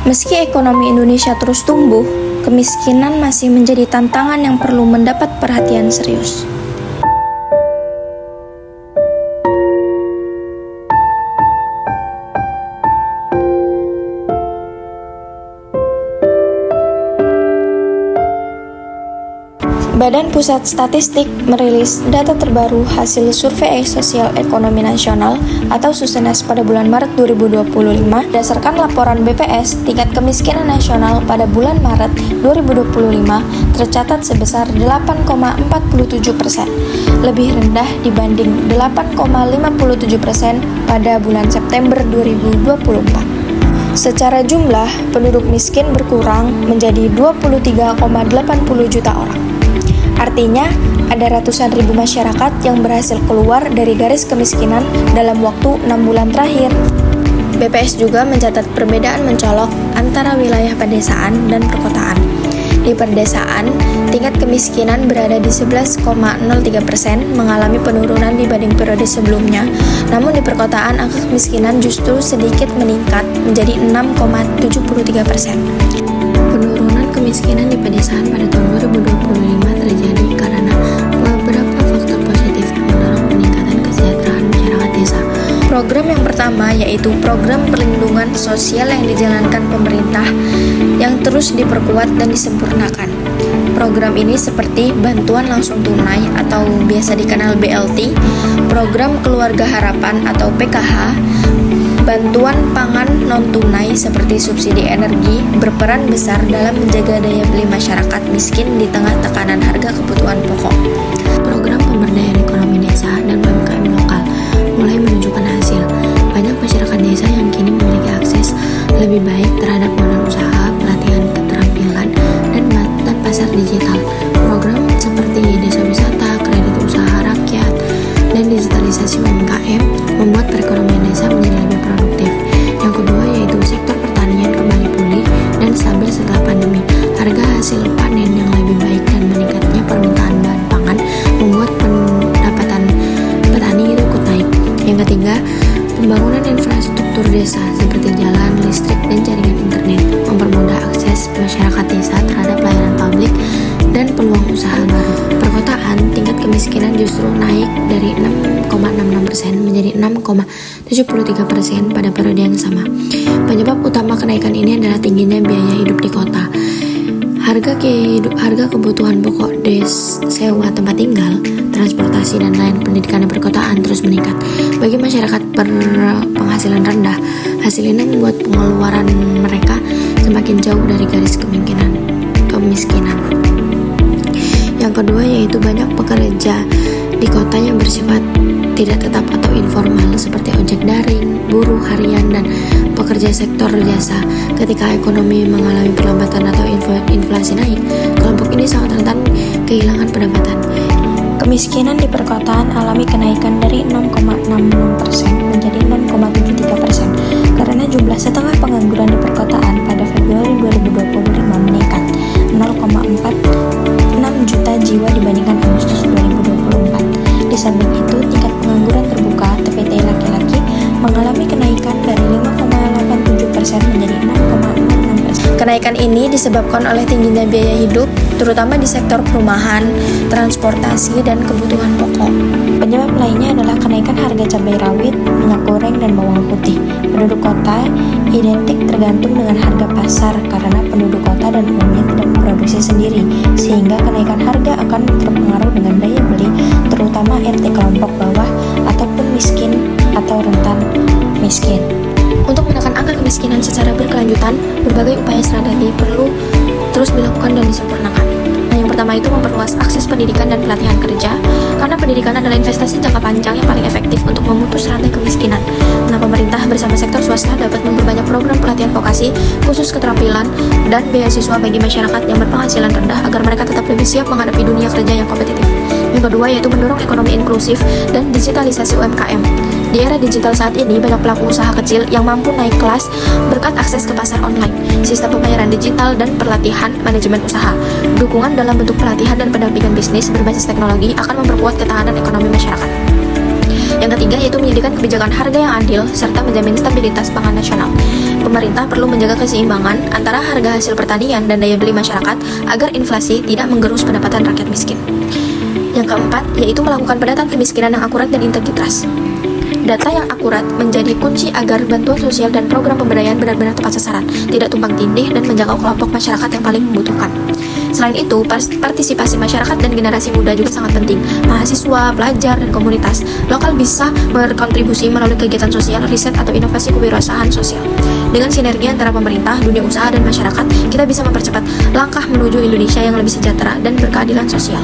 Meski ekonomi Indonesia terus tumbuh, kemiskinan masih menjadi tantangan yang perlu mendapat perhatian serius. Badan Pusat Statistik merilis data terbaru hasil Survei Sosial Ekonomi Nasional atau Susenas pada bulan Maret 2025. Berdasarkan laporan BPS, tingkat kemiskinan nasional pada bulan Maret 2025 tercatat sebesar 8,47%, lebih rendah dibanding 8,57% pada bulan September 2024. Secara jumlah, penduduk miskin berkurang menjadi 23,80 juta orang. Artinya, ada ratusan ribu masyarakat yang berhasil keluar dari garis kemiskinan dalam waktu 6 bulan terakhir. BPS juga mencatat perbedaan mencolok antara wilayah pedesaan dan perkotaan. Di pedesaan, tingkat kemiskinan berada di 11,03%, mengalami penurunan dibanding periode sebelumnya. Namun di perkotaan, angka kemiskinan justru sedikit meningkat menjadi 6,73%. Penurunan kemiskinan di pedesaan pada tahun 2025 terjadi karena beberapa faktor positif yang mendorong peningkatan kesejahteraan masyarakat desa. Program yang pertama yaitu program perlindungan sosial yang dijalankan pemerintah yang terus diperkuat dan disempurnakan. Program ini seperti bantuan langsung tunai atau biasa dikenal BLT, program keluarga harapan atau PKH, bantuan pangan non-tunai seperti subsidi energi berperan besar dalam menjaga daya beli masyarakat miskin di tengah tekanan harga kebutuhan pokok. Program pemberdayaan ekonomi desa dan UMKM lokal mulai menunjukkan hasil. Banyak masyarakat desa yang kini memiliki akses lebih baik terhadap modal usaha, pelatihan keterampilan, dan pasar digital. Program seperti desa wisata, kredit usaha rakyat, dan digitalisasi UMKM membuat perekonomian desa menjadi lebih produktif. Yang kedua yaitu sektor pertanian kembali pulih dan stabil setelah pandemi. Harga hasil panen yang lebih baik dan meningkatnya permintaan bahan pangan membuat pendapatan petani itu ikut naik. Yang ketiga, pembangunan infrastruktur desa seperti jalan, listrik, dan jaringan internet mempermudah akses masyarakat desa terhadap layanan publik dan peluang usaha baru. Perkotaan, tingkat kemiskinan justru naik dari 6,66% menjadi 6,73% pada periode yang sama. Penyebab utama kenaikan ini adalah tingginya biaya hidup di kota. Harga kebutuhan pokok sewa tempat tinggal, transportasi, dan lain pendidikan di perkotaan terus meningkat. Bagi masyarakat berpenghasilan rendah, hasil ini membuat pengeluaran mereka semakin jauh dari garis kemiskinan. Yang kedua yaitu banyak pekerja di kota yang bersifat tidak tetap atau informal seperti ojek daring, buruh harian, dan pekerja sektor jasa. Ketika ekonomi mengalami perlambatan atau inflasi naik, kelompok ini sangat rentan kehilangan pendapatan. Kemiskinan di perkotaan alami kenaikan dari 6,66% menjadi 6,73% karena jumlah setengah pengangguran di perkotaan pada Februari 2025 meningkat 0,46 juta jiwa dibandingkan Agustus 2024. Di samping itu, tingkat pengangguran terbuka TPT laki-laki mengalami kenaikan dari 5,87% menjadi 6,66%. Kenaikan ini disebabkan oleh tingginya biaya hidup, terutama di sektor perumahan, transportasi, dan kebutuhan pokok. Penyebab lainnya adalah kenaikan harga cabai rawit, minyak goreng, dan bawang putih. Penduduk kota identik tergantung dengan harga pasar karena penduduk kota dan umumnya tidak memproduksi sendiri, sehingga kenaikan harga akan berpengaruh dengan daya beli, terutama RT kelompok bawah ataupun miskin atau rentan miskin. Untuk menekan angka kemiskinan secara berkelanjutan, berbagai upaya strategi perlu terus dilakukan dan disempurnakan. Nah, yang pertama itu memperluas akses pendidikan dan pelatihan kerja, karena pendidikan adalah investasi jangka panjang yang paling efektif untuk memutus rantai kemiskinan. Nah, pemerintah bersama sektor swasta dapat memperbanyak program pelatihan vokasi, khusus keterampilan, dan beasiswa bagi masyarakat yang berpenghasilan rendah agar mereka tetap lebih siap menghadapi dunia kerja yang kompetitif. Yang kedua yaitu mendorong ekonomi inklusif dan digitalisasi UMKM. Di era digital saat ini, banyak pelaku usaha kecil yang mampu naik kelas berkat akses ke pasar online, sistem pembayaran digital, dan pelatihan manajemen usaha. Dukungan dalam bentuk pelatihan dan pendampingan bisnis berbasis teknologi akan memperkuat ketahanan ekonomi masyarakat. Yang ketiga yaitu menyediakan kebijakan harga yang adil serta menjamin stabilitas pangan nasional. Pemerintah perlu menjaga keseimbangan antara harga hasil pertanian dan daya beli masyarakat agar inflasi tidak menggerus pendapatan rakyat miskin. Yang keempat yaitu melakukan pendataan kemiskinan yang akurat dan integritas. Data yang akurat menjadi kunci agar bantuan sosial dan program pemberdayaan benar-benar tepat sasaran, tidak tumpang tindih, dan menjangkau kelompok masyarakat yang paling membutuhkan. Selain itu, partisipasi masyarakat dan generasi muda juga sangat penting. Mahasiswa, pelajar, dan komunitas lokal bisa berkontribusi melalui kegiatan sosial, riset, atau inovasi kewirausahaan sosial. Dengan sinergi antara pemerintah, dunia usaha, dan masyarakat, kita bisa mempercepat langkah menuju Indonesia yang lebih sejahtera dan berkeadilan sosial.